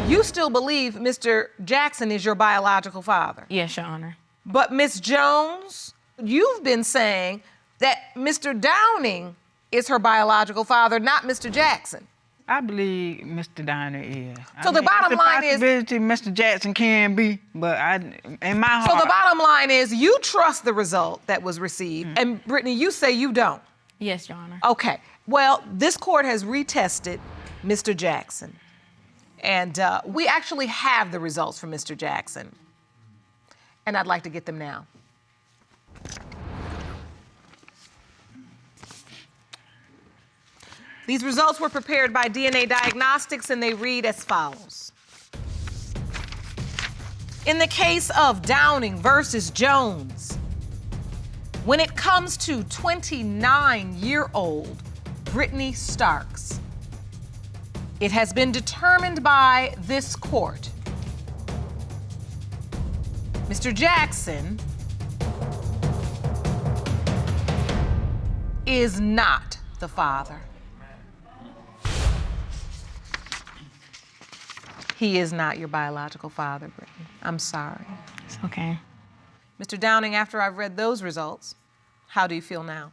You still believe Mr. Jackson is your biological father? Yes, Your Honor. But Ms. Jones, you've been saying that Mr. Downing is her biological father, not Mr. Jackson. I believe Mr. Downing is. So the bottom line is... possibility Mr. Jackson can be, but in my heart... So the bottom line is you trust the result that was received, and Britney, you say you don't. Yes, Your Honor. Okay. Well, this court has retested Mr. Jackson, and we actually have the results from Mr. Jackson, and I'd like to get them now. These results were prepared by DNA Diagnostics, and they read as follows. In the case of Downing versus Jones, when it comes to 29-year-old Britney Starks, it has been determined by this court. Mr. Jackson is not the father. He is not your biological father, Britney. I'm sorry. It's okay. Mr. Downing, after I've read those results, how do you feel now?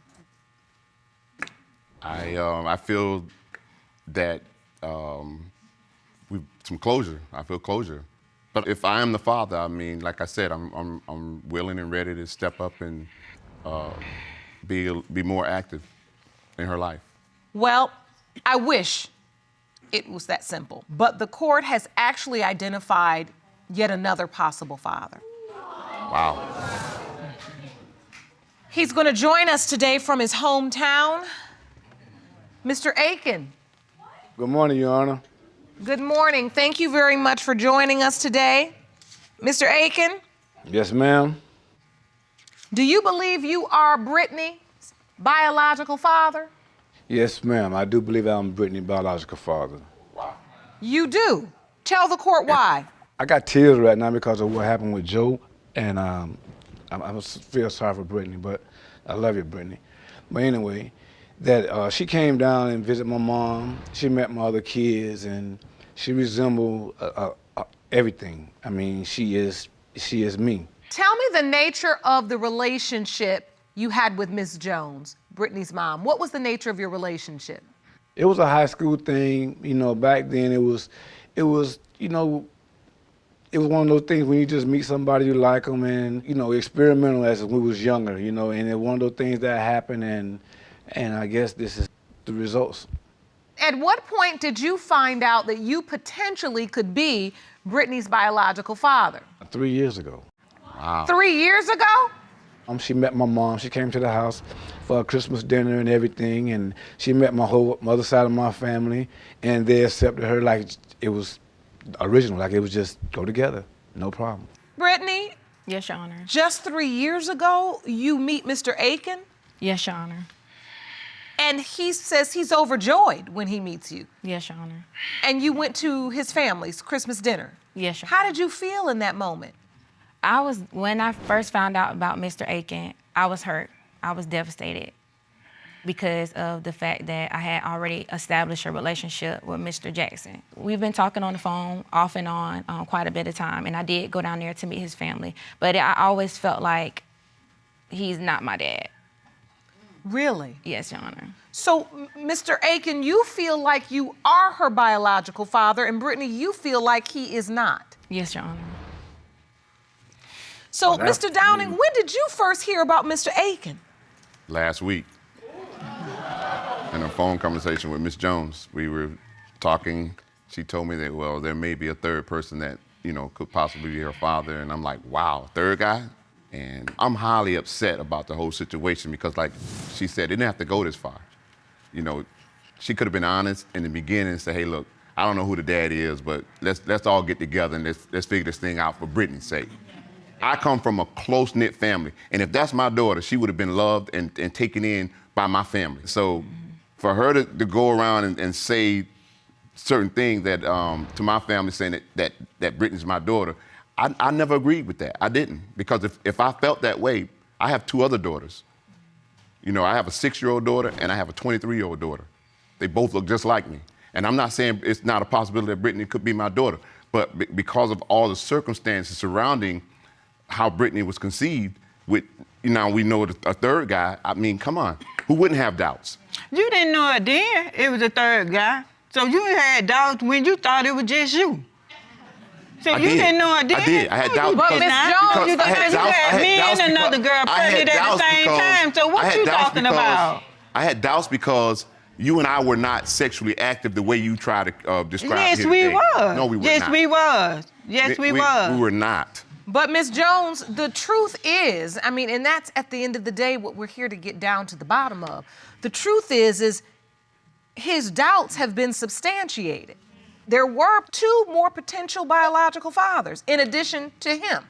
I feel that we've some closure. I feel closure. But if I am the father, I mean, like I said, I'm willing and ready to step up and be more active in her life. Well, I wish it was that simple. But the court has actually identified yet another possible father. Wow. He's going to join us today from his hometown, Mr. Akin. Good morning, Your Honor. Good morning. Thank you very much for joining us today. Mr. Akin? Yes, ma'am. Do you believe you are Britney's biological father? Yes, ma'am. I do believe I'm Britney's biological father. You do? Tell the court why. I got tears right now because of what happened with Joe, and I feel sorry for Britney, but I love you, Britney. But anyway, that she came down and visited my mom. She met my other kids, and she resembled everything. I mean, she is me. Tell me the nature of the relationship you had with Miss Jones, Britney's mom. What was the nature of your relationship? It was a high school thing, you know. Back then, it was, you know, it was one of those things when you just meet somebody you like them, and you know, experimental as we was younger, you know, and it was one of those things that happened, and I guess this is the results. At what point did you find out that you potentially could be Britney's biological father? 3 years ago. Wow. 3 years ago? She met my mom. She came to the house for a Christmas dinner and everything, and she met my other side of my family, and they accepted her like it was original, like it was just go together, no problem. Britney? Yes, Your Honor. Just 3 years ago, you meet Mr. Akin, Yes, Your Honor. and he says he's overjoyed when he meets you. Yes, Your Honor. And you went to his family's Christmas dinner. Yes, Your How Honor. did you feel in that moment? When I first found out about Mr. Akin, I was hurt. I was devastated because of the fact that I had already established a relationship with Mr. Jackson. We've been talking on the phone off and on quite a bit of time, and I did go down there to meet his family, but I always felt like he's not my dad. Really? Yes, Your Honor. So, Mr. Akin, you feel like you are her biological father, and Britney, you feel like he is not. Yes, Your Honor. So, Mr. Downing, when did you first hear about Mr. Akin? Last week, in a phone conversation with Miss Jones, we were talking. She told me that, well, there may be a third person that, you know, could possibly be her father. And I'm like, wow, third guy? And I'm highly upset about the whole situation because, like she said, it didn't have to go this far. You know, she could have been honest in the beginning and say, hey, look, I don't know who the dad is, but let's all get together and let's figure this thing out for Britney's sake. I come from a close-knit family, and if that's my daughter, she would have been loved and taken in by my family. So for her to go around and say certain things that to my family saying that Britney's my daughter, I never agreed with that. I didn't, because if I felt that way, I have two other daughters. You know, I have a 6-year-old daughter and I have a 23-year-old daughter. They both look just like me. And I'm not saying it's not a possibility that Britney could be my daughter, But because of all the circumstances surrounding how Britney was conceived, with now we know a third guy. I mean, come on, who wouldn't have doubts? You didn't know it then. It was a third guy. So you had doubts when you thought it was just you. So you didn't know it then. I did. I had doubts. But Ms. Jones, you had me and another girl pregnant at the same time. So what you talking about? I had doubts because you and I were not sexually active the way you try to describe. Yes, we was. No, we were not. Yes, we was. Yes, we was. We were not. But Ms. Jones, the truth is, I mean, and that's at the end of the day what we're here to get down to the bottom of. The truth is his doubts have been substantiated. There were 2 more potential biological fathers in addition to him.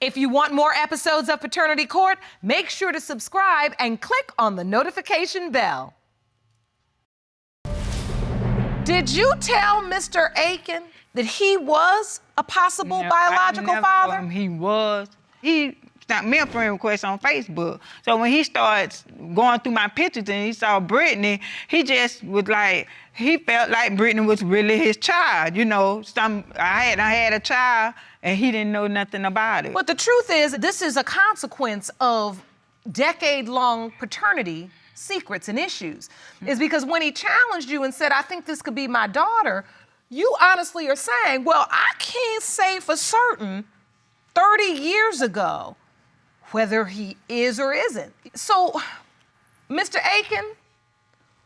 If you want more episodes of Paternity Court, make sure to subscribe and click on the notification bell. Did you tell Mr. Akin that he was a possible biological father? He was. He sent me a friend request on Facebook. So when he starts going through my pictures and he saw Britney, he just was like, he felt like Britney was really his child. You know, I had a child and he didn't know nothing about it. But the truth is, this is a consequence of decade-long paternity secrets and issues. Is because when he challenged you and said, I think this could be my daughter, you honestly are saying, well, I can't say for certain 30 years ago whether he is or isn't. So, Mr. Akin,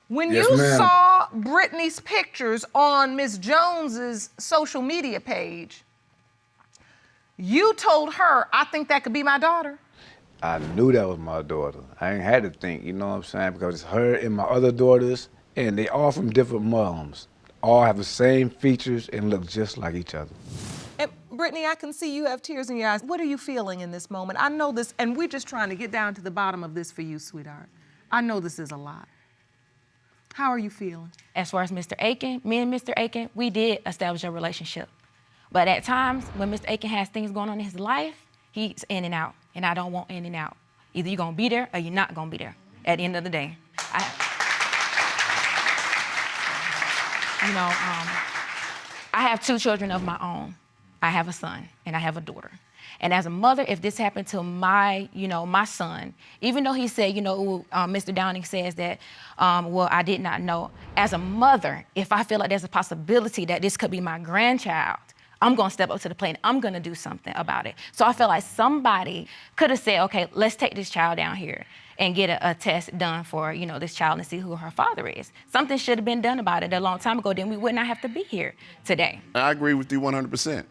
when Yes, you ma'am. saw Britney's pictures on Ms. Jones's social media page, you told her, I think that could be my daughter. I knew that was my daughter. I ain't had to think, you know what I'm saying? Because it's her and my other daughters, and they all from different moms. All have the same features and look just like each other. And Britney, I can see you have tears in your eyes. What are you feeling in this moment? I know this, and we're just trying to get down to the bottom of this for you, sweetheart. I know this is a lot. How are you feeling? As far as Mr. Akin, me and Mr. Akin, we did establish a relationship. But at times, when Mr. Akin has things going on in his life, he's in and out, and I don't want in and out. Either you're gonna be there or you're not gonna be there at the end of the day. I have 2 children of my own. I have a son and I have a daughter. And as a mother, if this happened to my son, even though he said, Mr. Downing says that, well, I did not know. As a mother, if I feel like there's a possibility that this could be my grandchild, I'm gonna step up to the plate and I'm gonna do something about it. So I feel like somebody could have said, okay, let's take this child down here and get a test done for, this child and see who her father is. Something should have been done about it a long time ago, then we would not have to be here today. I agree with you 100%.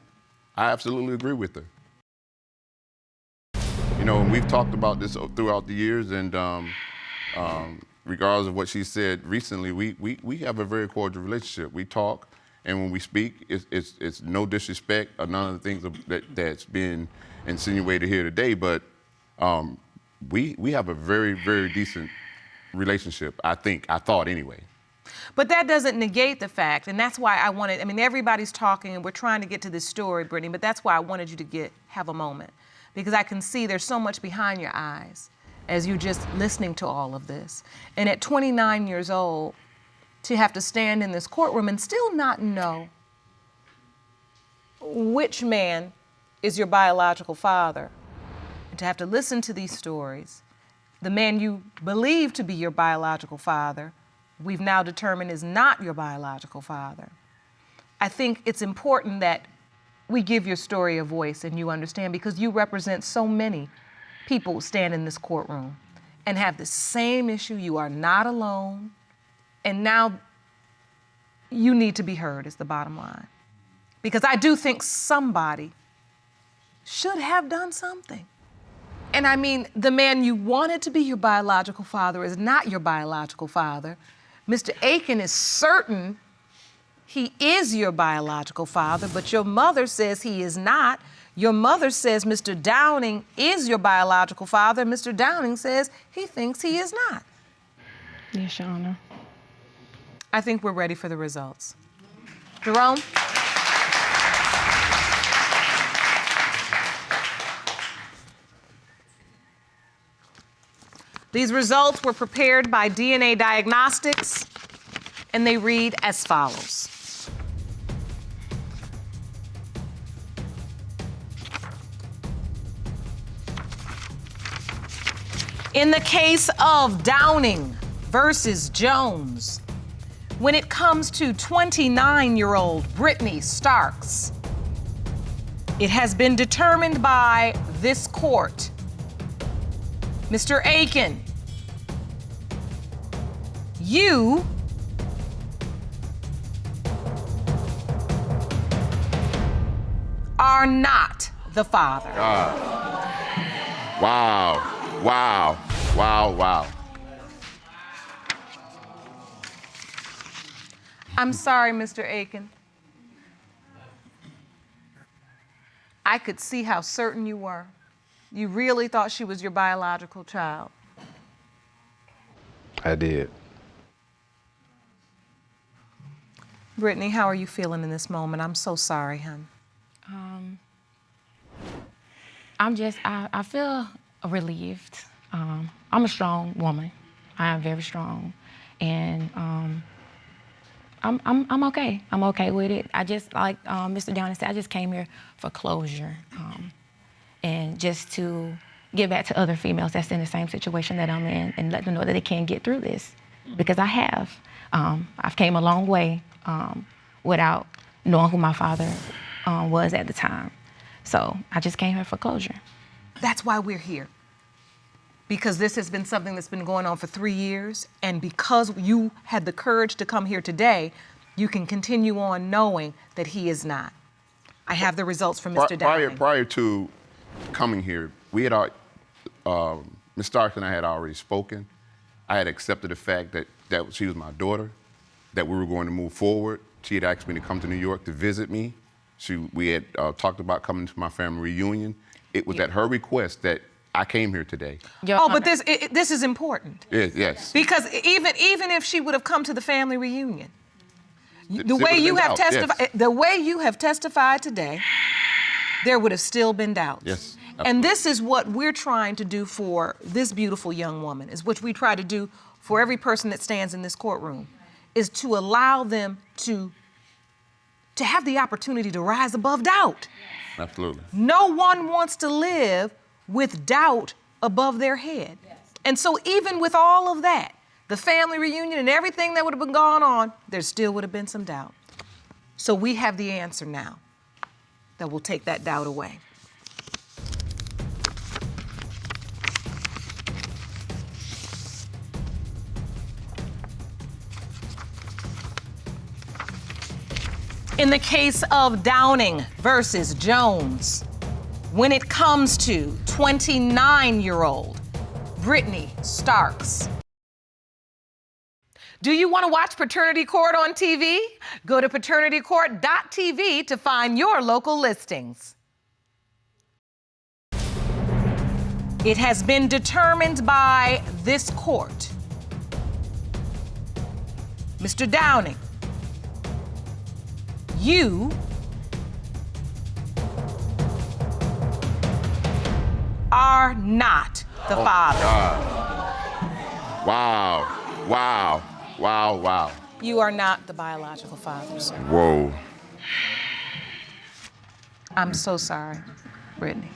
I absolutely agree with her. And we've talked about this throughout the years, and regardless of what she said recently, we have a very cordial relationship. We talk, and when we speak, it's no disrespect or none of the things that's been insinuated here today, but we have a very, very decent relationship, I thought anyway. But that doesn't negate the fact, and that's why everybody's talking and we're trying to get to this story, Britney, but that's why I wanted you to have a moment. Because I can see there's so much behind your eyes as you're just listening to all of this. And at 29 years old, to have to stand in this courtroom and still not know which man is your biological father, and to have to listen to these stories, the man you believe to be your biological father, we've now determined is not your biological father. I think it's important that we give your story a voice and you understand, because you represent so many people who stand in this courtroom and have the same issue. You are not alone. And now you need to be heard is the bottom line. Because I do think somebody should have done something. And the man you wanted to be your biological father is not your biological father. Mr. Akin is certain he is your biological father, but your mother says he is not. Your mother says Mr. Downing is your biological father. Mr. Downing says he thinks he is not. Yes, Your Honor. I think we're ready for the results. Jerome? These results were prepared by DNA Diagnostics, and they read as follows. In the case of Downing versus Jones, when it comes to 29-year-old Britney Starks, it has been determined by this court. Mr. Akin, you are not the father. Wow. Wow. Wow. Wow. I'm sorry, Mr. Akin. I could see how certain you were. You really thought she was your biological child. I did. Britney, how are you feeling in this moment? I'm so sorry, hon. I feel relieved. I'm a strong woman. I am very strong. And I'm okay. I'm okay with it. I just, like Mr. Downing said, I just came here for closure and just to give back to other females that's in the same situation that I'm in and let them know that they can get through this, because I have. I've came a long way without knowing who my father was at the time. So I just came here for closure. That's why we're here. Because this has been something that's been going on for 3 years, and because you had the courage to come here today, you can continue on knowing that he is not. I have the results from Mr. Downing. Prior to coming here, we had, Ms. Starks and I had already spoken. I had accepted the fact that she was my daughter, that we were going to move forward. She had asked me to come to New York to visit me. We had talked about coming to my family reunion. It was at her request that I came here today. But this is important. Yes. Because even if she would have come to the family reunion, the way you have testified today, there would have still been doubts. Yes. Absolutely. And this is what we're trying to do for this beautiful young woman, is what we try to do for every person that stands in this courtroom, is to allow them to have the opportunity to rise above doubt. Absolutely. No one wants to live with doubt above their head. Yes. And so even with all of that, the family reunion and everything that would have been going on, there still would have been some doubt. So we have the answer now that will take that doubt away. In the case of Downing versus Jones, when it comes to 29-year-old Britney Starks. Do you want to watch Paternity Court on TV? Go to paternitycourt.tv to find your local listings. It has been determined by this court. Mr. Downing, you are not the father. God. Wow. Wow. Wow. Wow. You are not the biological father, sir. Whoa. I'm so sorry, Britney.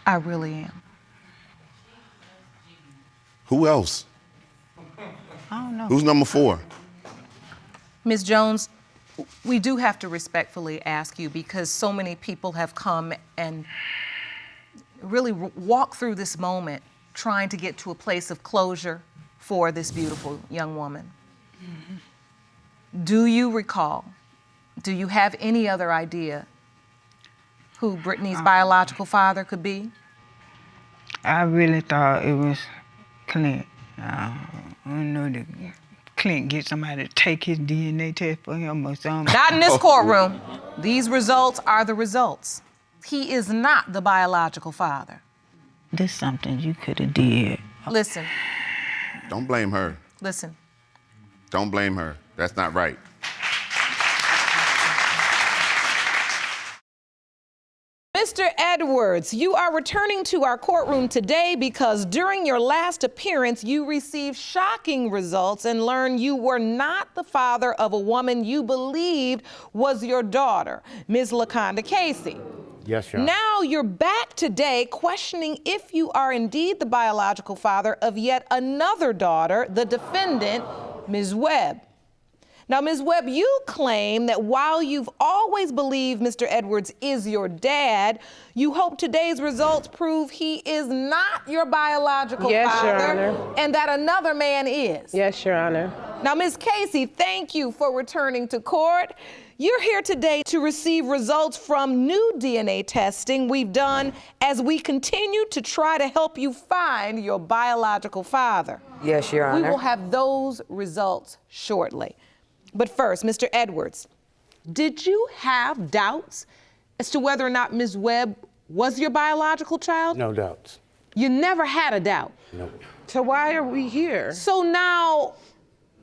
I really am. Who else? I don't know. Who's number 4? Ms. Jones, we do have to respectfully ask you, because so many people have come and really walked through this moment trying to get to a place of closure for this beautiful young woman. Mm-hmm. Do you recall, do you have any other idea who Britney's biological father could be? I really thought it was Clint. I don't know that Clint get somebody to take his DNA test for him or something. Not in this courtroom. These results are the results. He is not the biological father. There's something you could have did. Listen. Don't blame her. Listen. Don't blame her. That's not right. Mr. Edwards, you are returning to our courtroom today because during your last appearance, you received shocking results and learned you were not the father of a woman you believed was your daughter, Ms. LaConda Casey. Yes, Your Honor. Now you're back today questioning if you are indeed the biological father of yet another daughter, the defendant, Ms. Webb. Now, Ms. Webb, you claim that while you've always believed Mr. Edwards is your dad, you hope today's results prove he is not your biological Yes, Your father Honor. and that another man is. Yes, Your Honor. Now, Ms. Casey, thank you for returning to court. You're here today to receive results from new DNA testing we've done as we continue to try to help you find your biological father. Yes, Your We Honor. will have those results shortly. But first, Mr. Edwards, did you have doubts as to whether or not Ms. Webb was your biological child? No doubts. You never had a doubt. Nope. So why are we here? So now,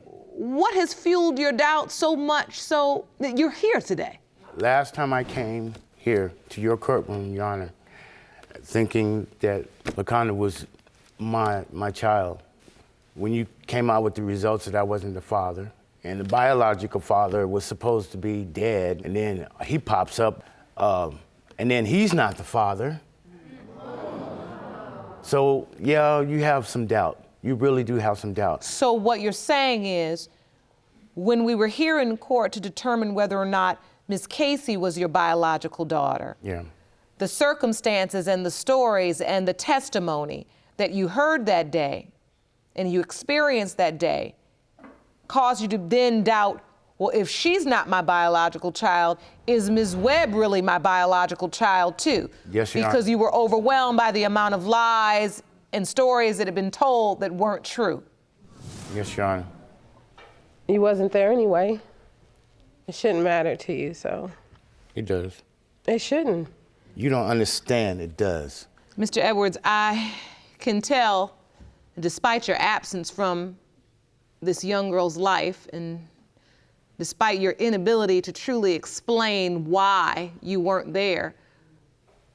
what has fueled your doubt so much so that you're here today? Last time I came here to your courtroom, Your Honor, thinking that LaConda was my child, when you came out with the results that I wasn't the father, and the biological father was supposed to be dead, and then he pops up, and then he's not the father. So, yeah, you have some doubt. You really do have some doubt. So what you're saying is, when we were here in court to determine whether or not Ms. Casey was your biological daughter, Yeah. the circumstances and the stories and the testimony that you heard that day and you experienced that day caused you to then doubt, well, if she's not my biological child, is Ms. Webb really my biological child too? Yes, Your Honor. Because you were overwhelmed by the amount of lies and stories that had been told that weren't true. Yes, Your Honor. You wasn't there anyway. It shouldn't matter to you, so It does. it shouldn't. You don't understand, it does. Mr. Edwards, I can tell, despite your absence from this young girl's life and despite your inability to truly explain why you weren't there,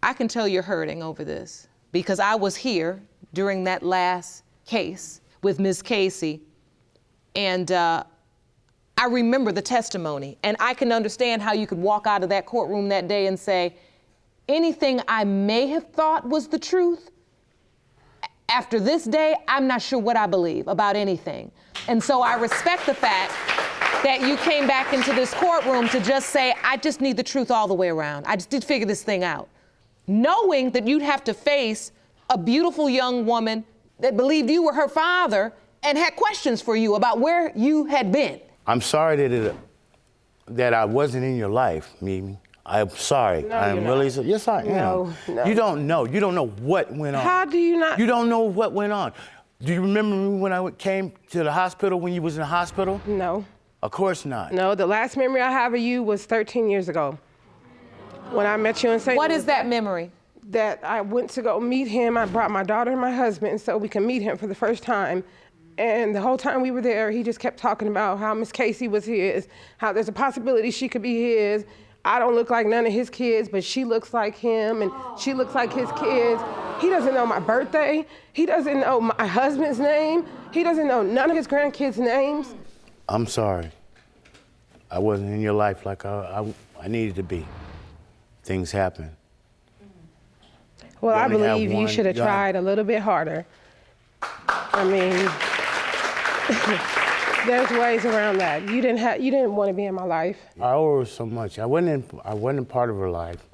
I can tell you're hurting over this because I was here during that last case with Ms. Casey, and I remember the testimony, and I can understand how you could walk out of that courtroom that day and say, anything I may have thought was the truth, after this day, I'm not sure what I believe about anything. And so I respect the fact that you came back into this courtroom to just say, I just need the truth all the way around. I just did figure this thing out. Knowing that you'd have to face a beautiful young woman that believed you were her father and had questions for you about where you had been. I'm sorry that I wasn't in your life, Mimi. I'm sorry. No, I'm you're really not. sorry. Yes, I am. No. You don't know. You don't know what went on. How do you not? You don't know what went on. Do you remember me when I came to the hospital when you was in the hospital? No. Of course not. No, the last memory I have of you was 13 years ago when I met you in St. What Louis. is that memory? That I went to go meet him. I brought my daughter and my husband so we can meet him for the first time. And the whole time we were there, he just kept talking about how Miss Casey was his, how there's a possibility she could be his. I don't look like none of his kids, but she looks like him, and she looks like his kids. He doesn't know my birthday. He doesn't know my husband's name. He doesn't know none of his grandkids' names. I'm sorry. I wasn't in your life like I needed to be. Things happen. Well, You I only have believe you one- should have you only- tried a little bit harder. I mean, there's ways around that. You didn't want to be in my life. I owe her so much. I wasn't part of her life.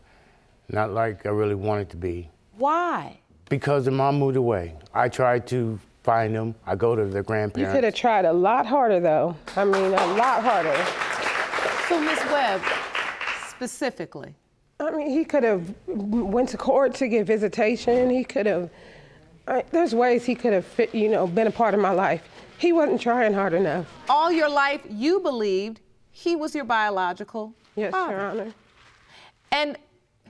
Not like I really wanted to be. Why? Because the mom moved away. I tried to find them. I go to their You grandparents. could have tried a lot harder, though. I mean, a lot harder. So, Ms. Webb, specifically, I mean, he could have went to court to get visitation. He could have. There's ways he could have been a part of my life. He wasn't trying hard enough. all your life you believed he was your biological Yes, father. Your Honor. And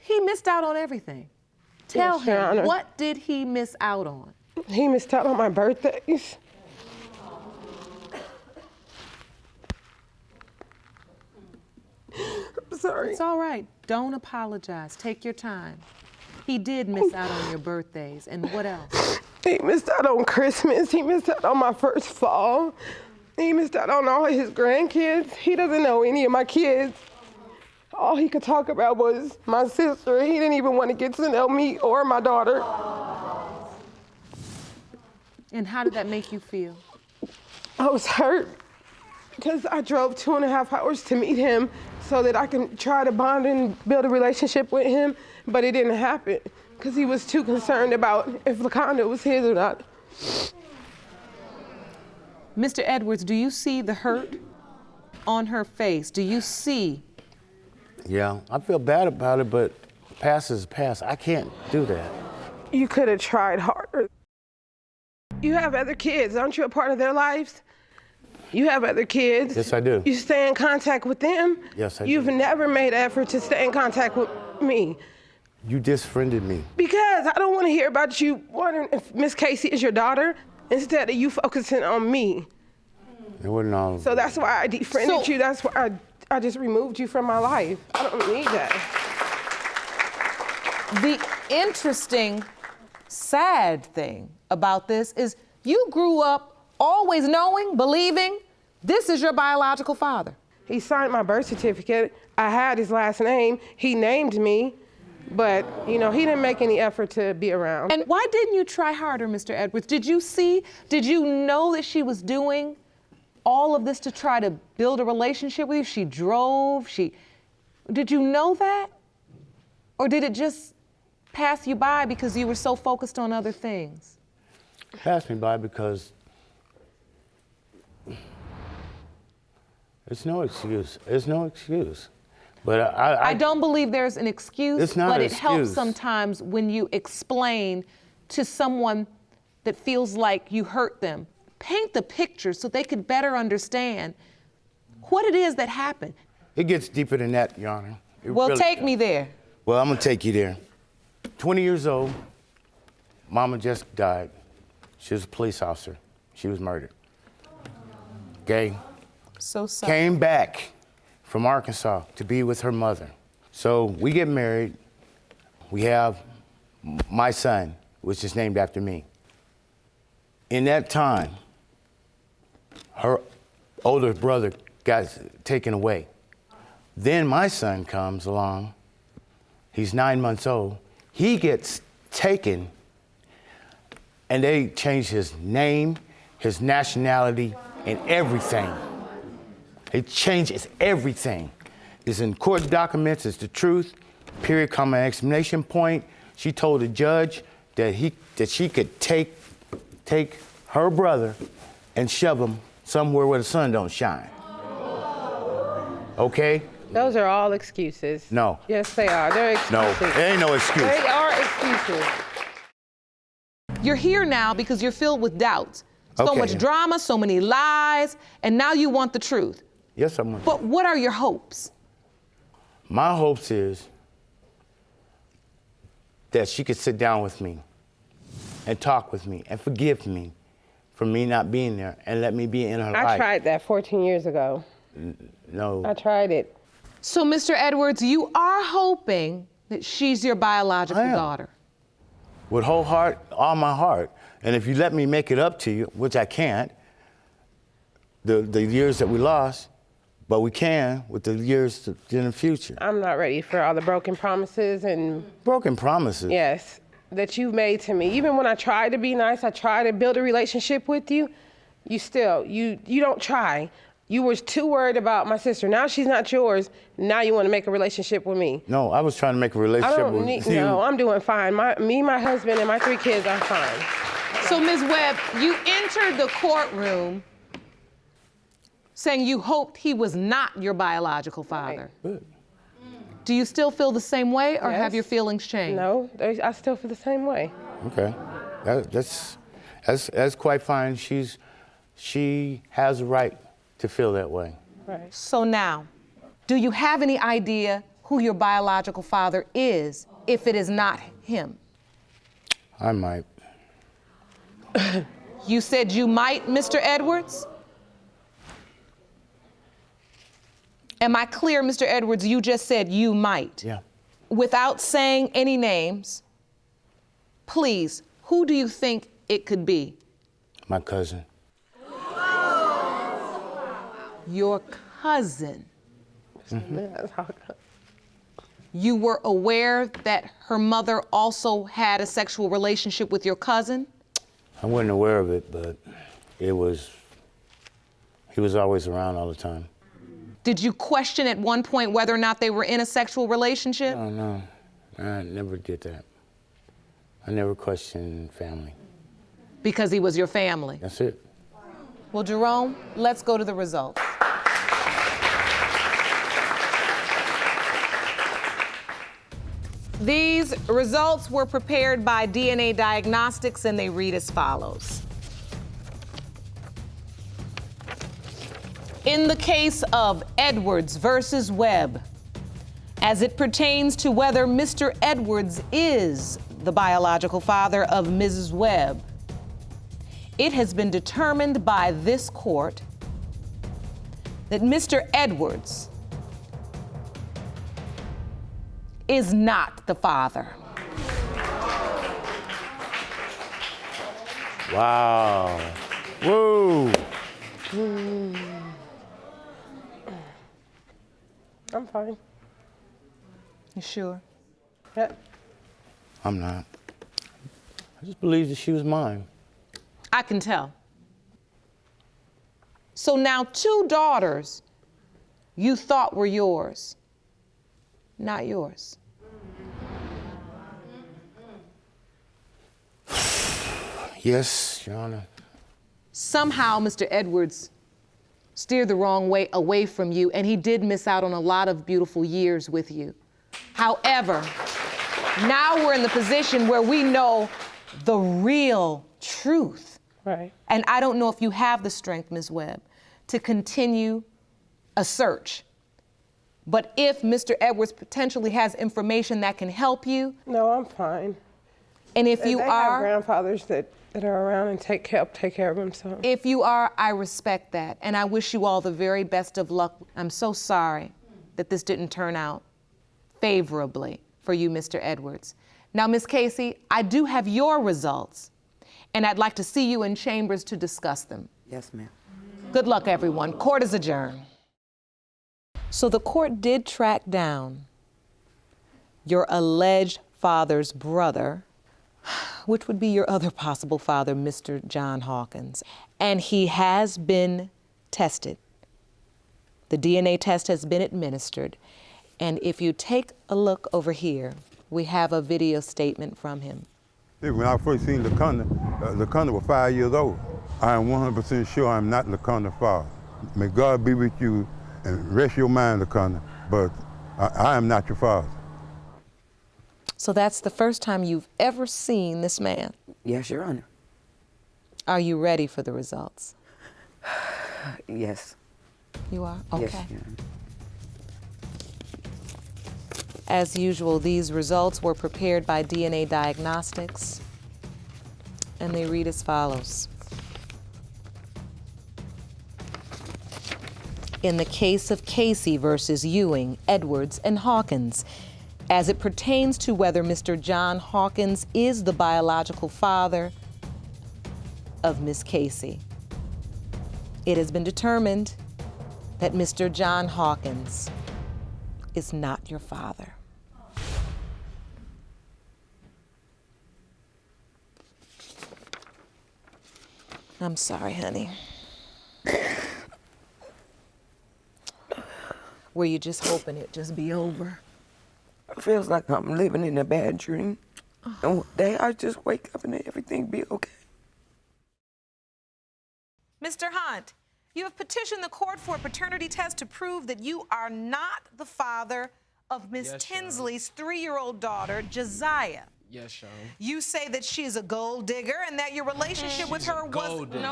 he missed out on everything. Tell Yes, Your him, Honor. what did he miss out on? He missed out on my birthdays. I'm sorry. It's all right. Don't apologize. Take your time. He did miss out on your birthdays. And what else? He missed out on Christmas. He missed out on my first fall. He missed out on all his grandkids. He doesn't know any of my kids. all he could talk about was my sister. He didn't even want to get to know me or my daughter. And how did that make you feel? I was hurt because I drove 2.5 hours to meet him so that I can try to bond and build a relationship with him, but it didn't happen because he was too concerned about if LaConda was his or not. Mr. Edwards, do you see the hurt on her face? Do you see? Yeah, I feel bad about it, but past is past. I can't do that. You could have tried harder. You have other kids. Aren't you a part of their lives? You have other kids. Yes, I do. You stay in contact with them. Yes, I do. You've never made effort to stay in contact with me. You disfriended me. Because I don't want to hear about you wondering if Miss Casey is your daughter instead of you focusing on me. It wasn't all. So that's why I defriended you. That's why I just removed you from my life. I don't need that. The interesting, sad thing about this is you grew up always knowing, believing, this is your biological father. He signed my birth certificate. I had his last name. He named me, but he didn't make any effort to be around. And why didn't you try harder, Mr. Edwards? Did you know that she was doing all of this to try to build a relationship with you? She drove, did you know that? Or did it just pass you by because you were so focused on other things? Passed me by because it's no excuse. It's no excuse. But I don't believe there's an excuse, it's not but an it helps excuse. sometimes when you explain to someone that feels like you hurt them. Paint the picture so they could better understand what it is that happened. It gets deeper than that, Your Honor. Well, take me there. Well, I'm gonna take you there. 20 years old, Mama just died. She was a police officer. She was murdered. Okay? So sorry. Came back from Arkansas to be with her mother. So we get married. We have my son, which is named after me. In that time, her older brother got taken away. Then my son comes along. He's 9 months old. He gets taken, and they change his name, his nationality, and everything. It changes everything. It's in court documents, it's the truth, period, comma, exclamation point. She told the judge that she could take her brother and shove him somewhere where the sun don't shine. Okay? Those are all excuses. No. Yes, they are. They're excuses. No, there ain't no excuse. They are excuses. You're here now because you're filled with doubts. So Okay. much drama, so many lies, and now you want the truth. Yes, I'm. But what are your hopes? My hopes is that she could sit down with me and talk with me and forgive me for me not being there and let me be in her life. I tried that 14 years ago. No. I tried it. So, Mr. Edwards, you are hoping that she's your biological I am. daughter. With whole heart, all my heart. And if you let me make it up to you, which I can't, the years that we lost, but we can with the years in the future. I'm not ready for all the broken promises and Broken promises. yes, that you've made to me. Even when I try to be nice, I try to build a relationship with you, you don't try. You were too worried about my sister. Now she's not yours. Now you want to make a relationship with me. No, I was trying to make a relationship with you. No, I'm doing fine. My husband, and my 3 kids are fine. So, Ms. Webb, you entered the courtroom saying you hoped he was not your biological father. Good. Do you still feel the same way, or have Yes. your feelings changed? No, I still feel the same way. Okay, that's quite fine. She has a right to feel that way. Right. So now, do you have any idea who your biological father is if it is not him? I might. You said you might, Mr. Edwards? Am I clear, Mr. Edwards? You just said you might. Yeah. Without saying any names, please, who do you think it could be? My cousin. Your cousin. That's Hawkins. you were aware that her mother also had a sexual relationship with your cousin? I wasn't aware of it, but he was always around all the time. Did you question at one point whether or not they were in a sexual relationship? No, I never did that. I never questioned family. Because he was your family? That's it. Well, Jerome, let's go to the results. These results were prepared by DNA Diagnostics, and they read as follows. In the case of Edwards versus Webb, as it pertains to whether Mr. Edwards is the biological father of Mrs. Webb, it has been determined by this court that Mr. Edwards is not the father. Wow. Whoa. I'm fine. You sure? Yep. I'm not. I just believe that she was mine. I can tell. So now 2 daughters you thought were yours, not yours. Yes, Your Honor. Somehow Mr. Edwards steered the wrong way away from you, and he did miss out on a lot of beautiful years with you. However, now we're in the position where we know the real truth. Right. And I don't know if you have the strength, Ms. Webb, to continue a search. But if Mr. Edwards potentially has information that can help you, No, I'm fine. and if you they have are, grandfathers that are around and take care of them. So if you are, I respect that. And I wish you all the very best of luck. I'm so sorry that this didn't turn out favorably for you, Mr. Edwards. Now, Ms. Casey, I do have your results, and I'd like to see you in chambers to discuss them. Yes, ma'am. Good luck, everyone. Court is adjourned. So the court did track down your alleged father's brother, which would be your other possible father, Mr. John Hawkins. And he has been tested. The DNA test has been administered. And if you take a look over here, we have a video statement from him. When I first seen LaConda was 5 years old. I am 100% sure I'm not LaConda's father. May God be with you and rest your mind, LaConda, but I am not your father. So that's the first time you've ever seen this man. Yes, Your Honor. Are you ready for the results? Yes. You are? Okay. Yes, Your Honor. As usual, these results were prepared by DNA Diagnostics, and they read as follows. In the case of Casey versus Ewing, Edwards, and Hawkins, as it pertains to whether Mr. John Hawkins is the biological father of Miss Casey, it has been determined that Mr. John Hawkins is not your father. I'm sorry, honey. Were you just hoping it'd just be over? It feels like I'm living in a bad dream. And one day I just wake up and everything be okay. Mr. Hunt, you have petitioned the court for a paternity test to prove that you are not the father of Miss Tinsley's 3-year-old daughter, Josiah. Yes, Sean. You say that she is a gold digger and that your relationship with her was brief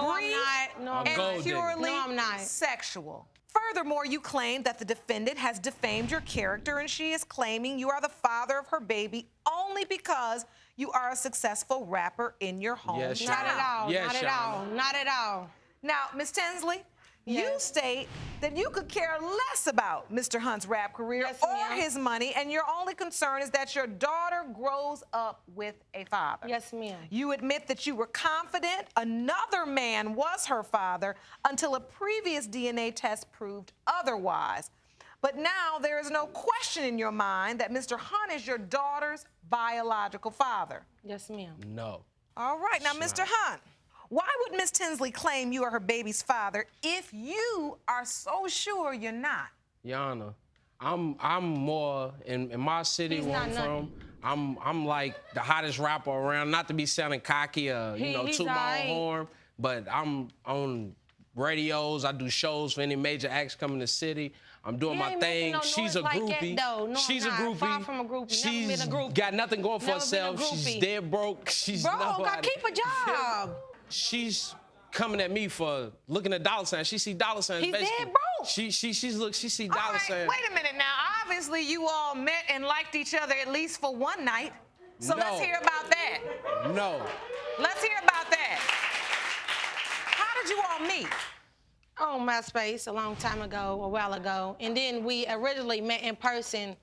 and purely sexual. Furthermore, you claim that the defendant has defamed your character, and she is claiming you are the father of her baby only because you are a successful rapper in your hometown. Yes, Sean. Not at all. Yes, not at all. Not at all. Now, Ms. Tinsley, you state that you could care less about Mr. Hunt's rap career or his money, and your only concern is that your daughter grows up with a father. Yes, ma'am. You admit that you were confident another man was her father until a previous DNA test proved otherwise. But now there is no question in your mind that Mr. Hunt is your daughter's biological father. Yes, ma'am. No. All right, now, Mr. Hunt, why would Miss Tinsley claim you are her baby's father if you are so sure you're not? Your Honor, I'm more in my city where I'm from. I'm like the hottest rapper around. Not to be sounding cocky or toot my own horn, but I'm on radios. I do shows for any major acts coming to the city. I'm doing my thing. She's a groupie. She's a groupie. Far from a groupie. She's Never been a groupie. got nothing going for Never been a herself. She's groupie. dead broke. She's Broke, nobody. I keep a job. She's coming at me for looking at dollar signs. She see dollar signs. He's basically. dead broke. She see All dollar right, signs. wait a minute now. Obviously, you all met and liked each other at least for one night. So let's hear about that. No. Let's hear about that. How did you all meet? On MySpace a long time ago, a while ago. And then we originally met in person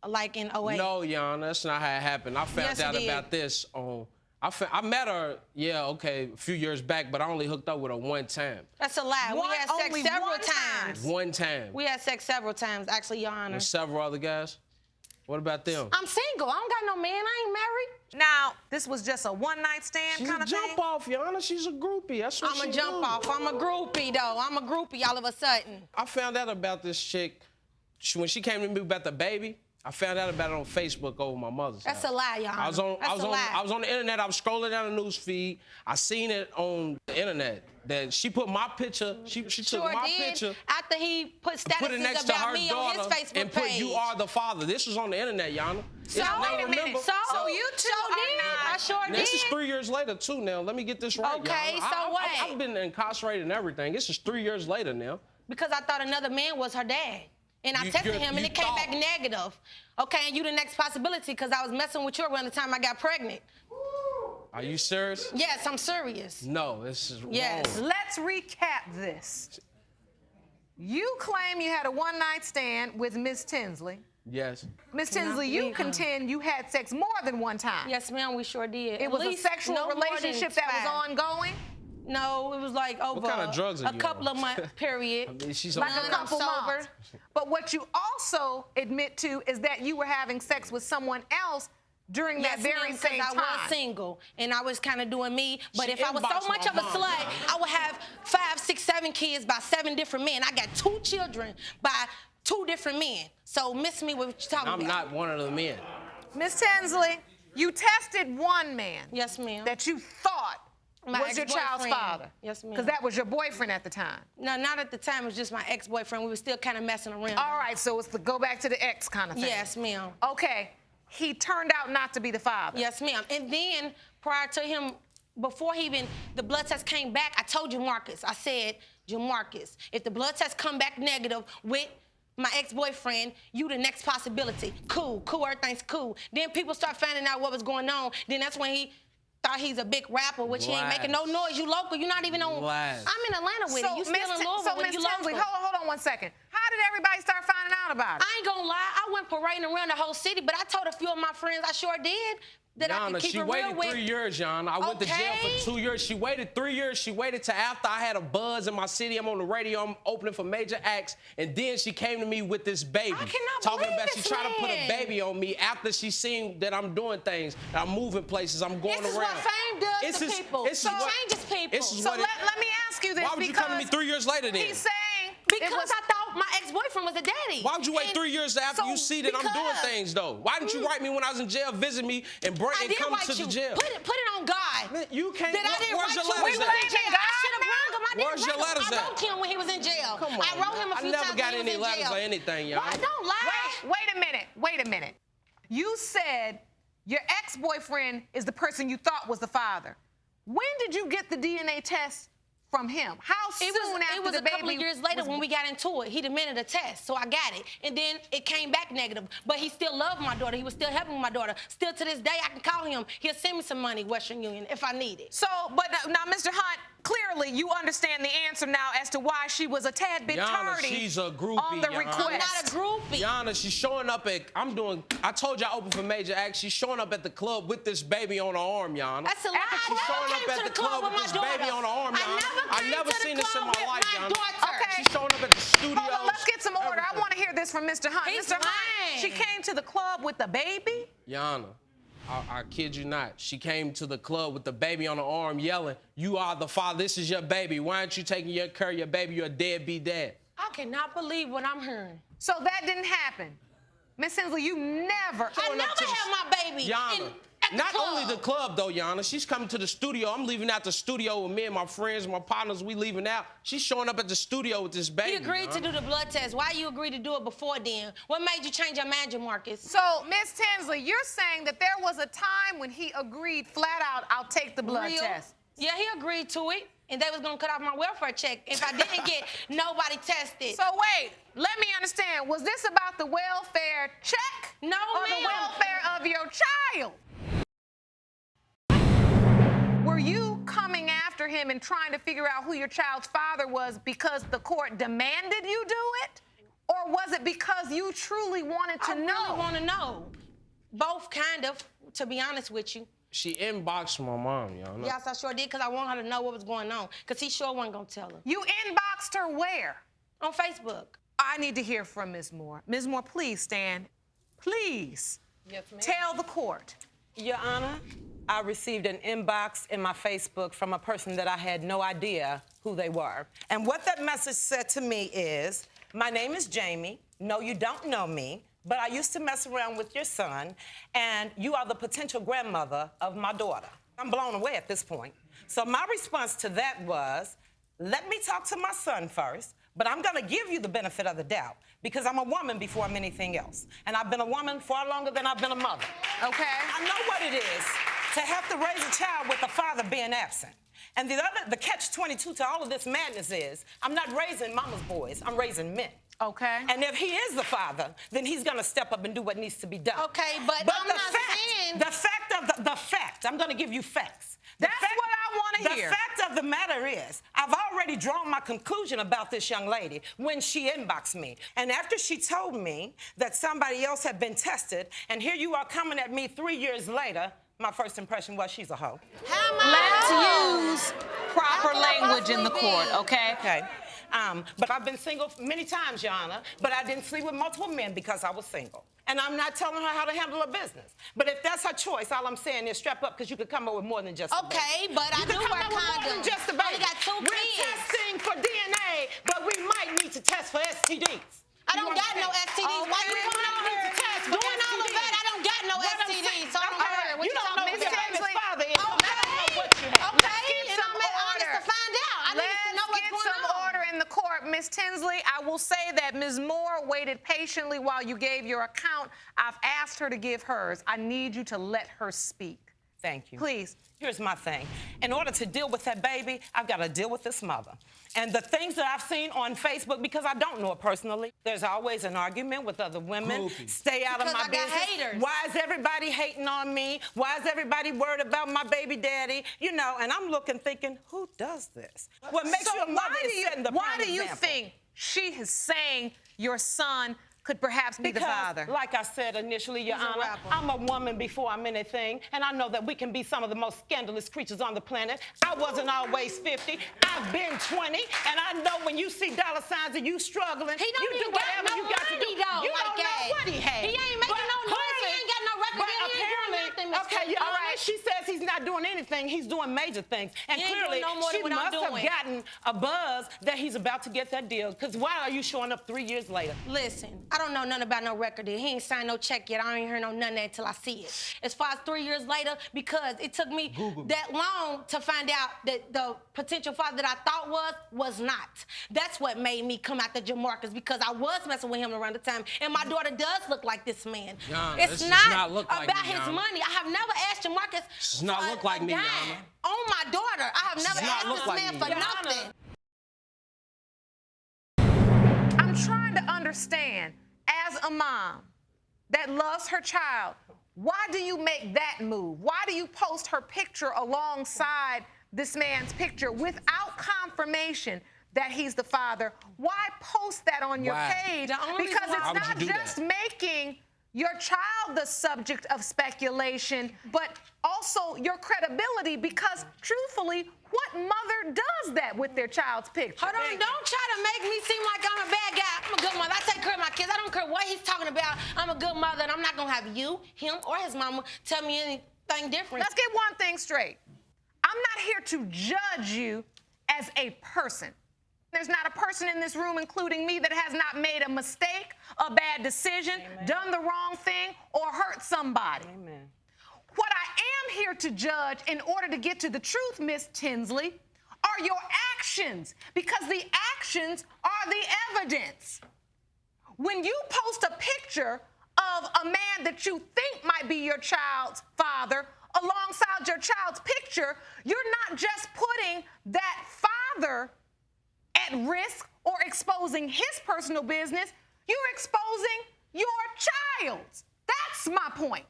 like in 08. No, Your Honor, that's not how it happened. I found Yes, out it did. about this on. I met her, a few years back, but I only hooked up with her one time. That's a lie. We had sex only several one time. times. One time. We had sex several times, actually, Your Honor. With several other guys. What about them? I'm single. I don't got no man. I ain't married. Now, this was just a one-night stand She's kind a of thing? jump off, Your Honor. She's a groupie. That's what I'm a she jump do. off. I'm a groupie, though. I'm a groupie all of a sudden. I found out about this chick when she came to me about the baby. I found out about it on Facebook over my mother's That's house. a lie, Your Honor. I was That's on the internet. I was scrolling down the news feed. I seen it on the internet that she put my picture. She took my picture. After he put statuses Put it next to about her me on his daughter Facebook and put page. "You are the father." This was on the internet, Yana. So, wait a minute. So you two I sure did. This is 3 years later too. Now let me get this right. Okay, Yana. so what? I've been incarcerated and everything. This is 3 years later now. Because I thought another man was her dad. And I tested him, and it came back negative. Okay, and you the next possibility, because I was messing with you around the time I got pregnant. Are you serious? Yes, I'm serious. No, this is Yes. wrong. Let's recap this. You claim you had a one-night stand with Miss Tinsley. Yes. Miss Tinsley, you contend you had sex more than one time. Yes, ma'am, we sure did. It was a sexual relationship that was ongoing? No, it was like over What kind of drugs are a you couple on? of months period. I mean, she's Like on a couple sober. months. But what you also admit to is that you were having sex with someone else during that very same time. I was single and I was kind of doing me. But She if I was inboxed so much my of a mom. slut, I would have 5, 6, 7 kids by 7 different men. I got 2 children by 2 different men. So miss me with what you're talking I'm about. not one of the men. Miss Tinsley, you tested one man. Yes, ma'am. That you thought My was your child's ex-boyfriend. father. Yes, ma'am. Because that was your boyfriend at the time. No, not at the time. It was just my ex-boyfriend. We were still kind of messing around. All right, so it's the go back to the ex kind of thing. Yes, ma'am. Okay, he turned out not to be the father. Yes, ma'am. And then prior to him, before the blood test came back, I told Jamarcus, I said, Jamarcus, if the blood test come back negative with my ex-boyfriend, you the next possibility. Cool, everything's cool. Then people start finding out what was going on. Then that's when he thought he's a big rapper, which he ain't making no noise. You local, you're not even on. Lies. I'm in Atlanta with it. You still in Louisville with it. You Tinsley, local. hold on 1 second. How did everybody start finding out about it? I ain't gonna lie, I went parading around the whole city, but I told a few of my friends I sure did that I Yana, could keep she it real waited with. 3 years, Yana. I went to jail Okay. for 2 years. She waited 3 years. She waited till after I had a buzz in my city. I'm on the radio. I'm opening for major acts. And then she came to me with this baby. I cannot talking believe about she this tried to put a man. baby on me after she seen that I'm doing things. That I'm moving places. I'm going This is around. what fame does This to is- people. this is It what- changes people. this is So what let me ask you this Why would you because come to me 3 years later then? he's saying Because I thought my ex-boyfriend was a daddy. Why would you wait And 3 years after so you see that I'm doing because- things, though? Why didn't you write me when I was in jail, visit me, and I did come write to you. the jail? Put it on God. Man, you can't. That I didn't Where's write your you when letters he was at? in jail. I should have brung him. I didn't Where's your bring him. letters I at? wrote him when he was in jail. Come on. I wrote him a few I never times got when he any was in letters jail. or anything, y'all. Why? Don't lie. Wait a minute. You said your ex-boyfriend is the person you thought was the father. When did you get the DNA test from him? How soon after It was the a baby couple of years later when we got into it. He demanded a test, so I got it. And then it came back negative. But he still loved my daughter. He was still helping my daughter. Still to this day, I can call him. He'll send me some money, Western Union, if I need it. So, but now, Mr. Hunt, clearly you understand the answer now as to why she was a tad bit Yana, tardy she's a groupie, on the Yana. request. I'm not a groupie. Yana, she's showing up at, I told you I opened for major acts. She's showing up at the club with this baby on her arm, Yana. That's a lie. She's I showing never up came at to the the club with my this daughter. baby on her arm, Yana. I never came never to the seen this in club my with life, my Yana. daughter. Okay. She's showing up at the studios. Hold on, let's get some order. I want to hear this this from Mr. Hunt. He's Mr. Hunt, lying. she came to the club with the baby? Yana, I kid you not. She came to the club with the baby on her arm yelling, "You are the father, this is your baby. Why aren't you taking care of your baby? You're a deadbeat dad." I cannot believe what I'm hearing. So that didn't happen. Miss Tinsley, you never I never had my baby Yana, at the not club. only the club though, Yana. She's coming to the studio. I'm leaving out the studio with me and my friends, my partners. We leaving out. She's showing up at the studio with this baby. He agreed to do the blood test. Why you agreed to do it before then? What made you change your mind, Jamarcus? So, Miss Tinsley, you're saying that there was a time when he agreed flat out, I'll take the blood test. Yeah, he agreed to it. And they was gonna cut off my welfare check if I didn't get nobody tested. So wait, let me understand. Was this about the welfare check? No, or ma'am. the welfare of your child? Were you coming after him and trying to figure out who your child's father was because the court demanded you do it? Or was it because you truly wanted to know? I really want to know. Both kind of, to be honest with you. She inboxed my mom, Yana. Yes, I sure did, because I want her to know what was going on, because he sure wasn't going to tell her. You inboxed her where? On Facebook. I need to hear from Ms. Moore. Ms. Moore, please stand. Please. Yes, ma'am. Tell the court. Your Honor, I received an inbox in my Facebook from a person that I had no idea who they were. And what that message said to me is, my name is Jamie. No, you don't know me, but I used to mess around with your son, and you are the potential grandmother of my daughter. I'm blown away at this point. So my response to that was, let me talk to my son first, but I'm gonna give you the benefit of the doubt because I'm a woman before I'm anything else. And I've been a woman far longer than I've been a mother. Okay. I know what it is to have to raise a child with a father being absent. And the catch-22 to all of this madness is, I'm not raising mama's boys, I'm raising men. Okay. And if he is the father, then he's gonna step up and do what needs to be done. Okay, but I'm not saying... The fact, I'm gonna give you facts. That's what I want to hear. The fact of the matter is, I've already drawn my conclusion about this young lady when she inboxed me. And after she told me that somebody else had been tested, and here you are coming at me 3 years later, my first impression was she's a hoe. Let's use proper language in the court, okay? Okay. But I've been single many times, Your Honor, but I didn't sleep with multiple men because I was single. And I'm not telling her how to handle her business. But if that's her choice, all I'm saying is strap up because you could come up with more than just a baby. Okay, but I do wear more than condoms. just a baby. I only got 2 We're kids. testing for DNA, but we might need to test for STDs. I don't got no STDs. Why you coming up here doing all of that? I don't got no STDs. So I don't hear what you don't know who his father is. Okay, and I'm honest to find out. I need to know what's going on. Some order in the court. Ms. Tinsley, I will say that Ms. Moore waited patiently while you gave your account. I've asked her to give hers. I need you to let her speak. Thank you. Please. Here's my thing. In order to deal with that baby, I've got to deal with this mother. And the things that I've seen on Facebook, because I don't know her personally, there's always an argument with other women. Stay out of my business. Haters. Why is everybody hating on me? Why is everybody worried about my baby daddy? You know, and I'm looking, thinking, who does this? What makes you a mother is setting the why prime do you example. think she is saying your son could perhaps be the father? Like I said initially, Your Honor, I'm a woman before I'm anything, and I know that we can be some of the most scandalous creatures on the planet. I wasn't always 50. I've been 20, and I know when you see dollar signs and you struggling, He don't you do even got whatever no you got to do. money, though, You like don't that. know what he has. He ain't making no noise. He ain't got no record. But He ain't doing apparently, nothing, okay, Your Honor, she says he's not doing anything. He's doing major things. And He ain't clearly, doing no more she than what I'm must have doing. gotten a buzz that he's about to get that deal. Because why are you showing up 3 years later? Listen, I don't know nothing about no record deal. He ain't signed no check yet. I ain't heard no none of that until I see it. As far as 3 years later, because it took me that long to find out that the potential father that I thought was not. That's what made me come out to Jamarcus, because I was messing with him around the time. And my daughter does look like this man. Yana, It's this does not, not look like about me, his Yana. money. I have never asked Jamarcus Does not look like me, dime Yana. on my daughter. I have never Does not asked look this like man me, for Yana. nothing. I'm trying to understand, as a mom that loves her child, why do you make that move? Why do you post her picture alongside this man's picture without confirmation that he's the father? Why post that on your page? Because it's not just making your child the subject of speculation, but also your credibility, because truthfully, what mother does that with their child's picture? Hold on, don't try to make me seem like I'm a bad guy. I'm a good mother. I take care of my kids. I don't care he's talking about, I'm a good mother and I'm not gonna have you, him, or his mama tell me anything different. Let's get one thing straight. I'm not here to judge you as a person. There's not a person in this room, including me, that has not made a mistake, a bad decision, done the wrong thing, or hurt somebody. Amen. What I am here to judge in order to get to the truth, Miss Tinsley, are your actions, because the actions are the evidence. When you post a picture of a man that you think might be your child's father alongside your child's picture, you're not just putting that father at risk or exposing his personal business, you're exposing your child's. That's my point.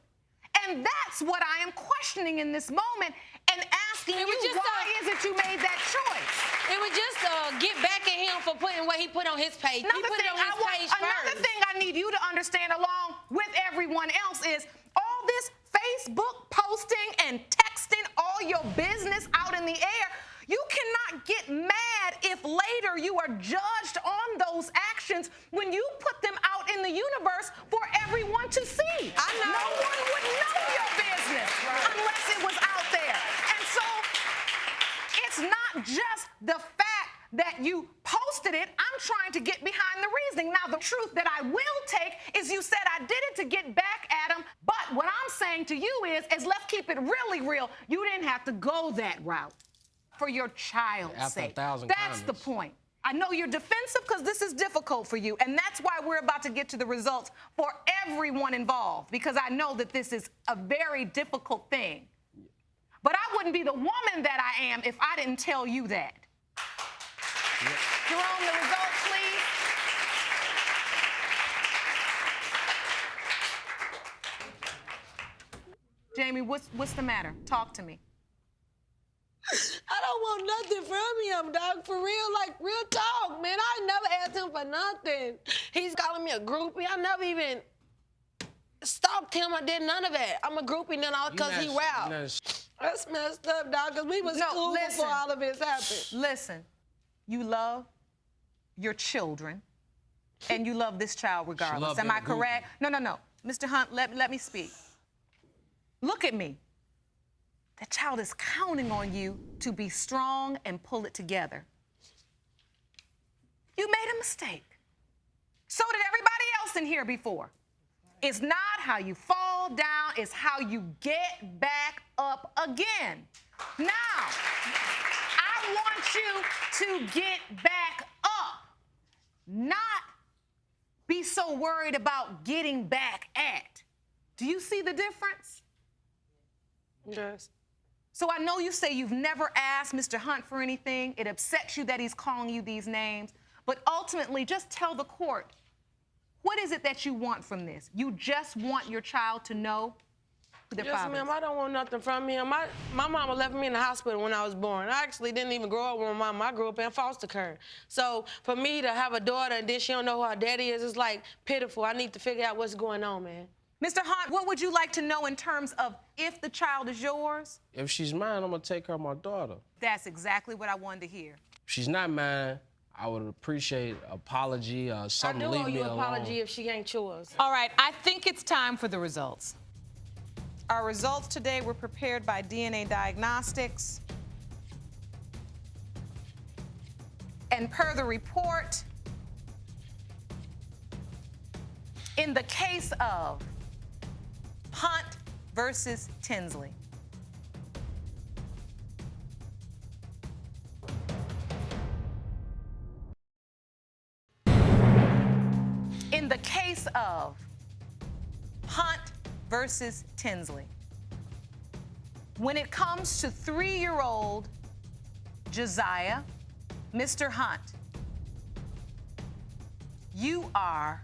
And that's what I am questioning in this moment and asking you, why is it you made that choice? It was just get back at him for putting what he put on his page. Another thing I need you to understand along with everyone else is all this Facebook posting and texting all your business out in the air. You cannot get mad if later you are judged on those actions when you put them out in the universe for everyone to see. I know. No one would know your business unless it was out there. And so it's not just the fact that you posted it. I'm trying to get behind the reasoning. Now, the truth that I will take is you said I did it to get back at him. But what I'm saying to you is let's keep it really real. You didn't have to go that route for your child's sake. That's the point. I know you're defensive because this is difficult for you, and that's why we're about to get to the results for everyone involved, because I know that this is a very difficult thing. But I wouldn't be the woman that I am if I didn't tell you that. Jerome, the results, please. Jamie, what's the matter? Talk to me. I don't want nothing from him, dog. For real, like, real talk, man. I never asked him for nothing. He's calling me a groupie. I never even stopped him. I did none of that. I'm a groupie now because he rap. That's messed up, dog, because we was cool before all of this happened. Listen, you love your children, and you love this child regardless. Am I correct? No. Mr. Hunt, let me speak. Look at me. That child is counting on you to be strong and pull it together. You made a mistake. So did everybody else in here before. It's not how you fall down, it's how you get back up again. Now, I want you to get back up, not be so worried about getting back at. Do you see the difference? Yes. So I know you say you've never asked Mr. Hunt for anything. It upsets you that he's calling you these names. But ultimately, just tell the court, what is it that you want from this? You just want your child to know who their father is. Yes, ma'am, I don't want nothing from him. My mama left me in the hospital when I was born. I actually didn't even grow up with my mama. I grew up in foster care. So for me to have a daughter and then she don't know who her daddy is, it's like pitiful. I need to figure out what's going on, man. Mr. Hunt, what would you like to know in terms of if the child is yours? If she's mine, I'm gonna take her my daughter. That's exactly what I wanted to hear. If she's not mine, I would appreciate an apology or something to leave me alone. I do owe you an apology if she ain't yours. All right, I think it's time for the results. Our results today were prepared by DNA Diagnostics. And per the report, in the case of Hunt versus Tinsley, in the case of Hunt versus Tinsley, when it comes to 3-year-old Josiah, Mr. Hunt, you are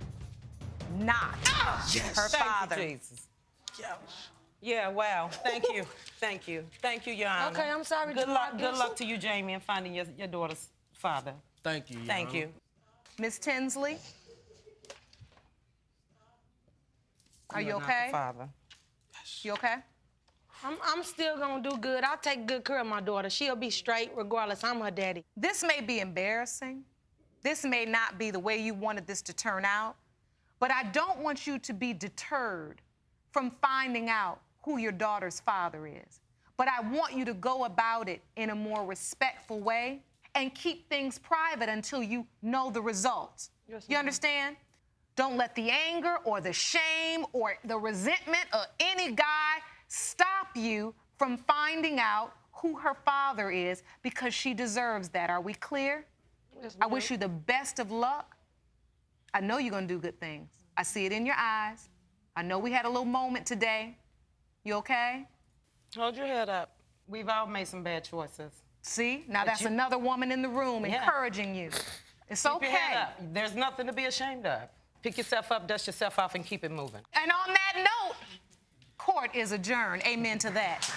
not her father. Thank you, Jesus. Yeah, wow. Thank you. Thank you. Thank you, Your Honor. Okay, I'm sorry. Good luck to you, Jamie, in finding your daughter's father. Thank you, Your Thank Honor. you. Miss Tinsley, are you You're not okay? the father. You okay? I'm still gonna do good. I'll take good care of my daughter. She'll be straight regardless. I'm her daddy. This may be embarrassing. This may not be the way you wanted this to turn out. But I don't want you to be deterred from finding out who your daughter's father is. But I want you to go about it in a more respectful way and keep things private until you know the results. Yes, you understand? Don't let the anger or the shame or the resentment of any guy stop you from finding out who her father is, because she deserves that. Are we clear? Yes, I wish you the best of luck. I know you're going to do good things. I see it in your eyes. I know we had a little moment today. You okay? Hold your head up. We've all made some bad choices. See? Now But that's you- another woman in the room Yeah. encouraging you. It's Keep okay. your head up. There's nothing to be ashamed of. Pick yourself up, dust yourself off, and keep it moving. And on that note, court is adjourned. Amen to that.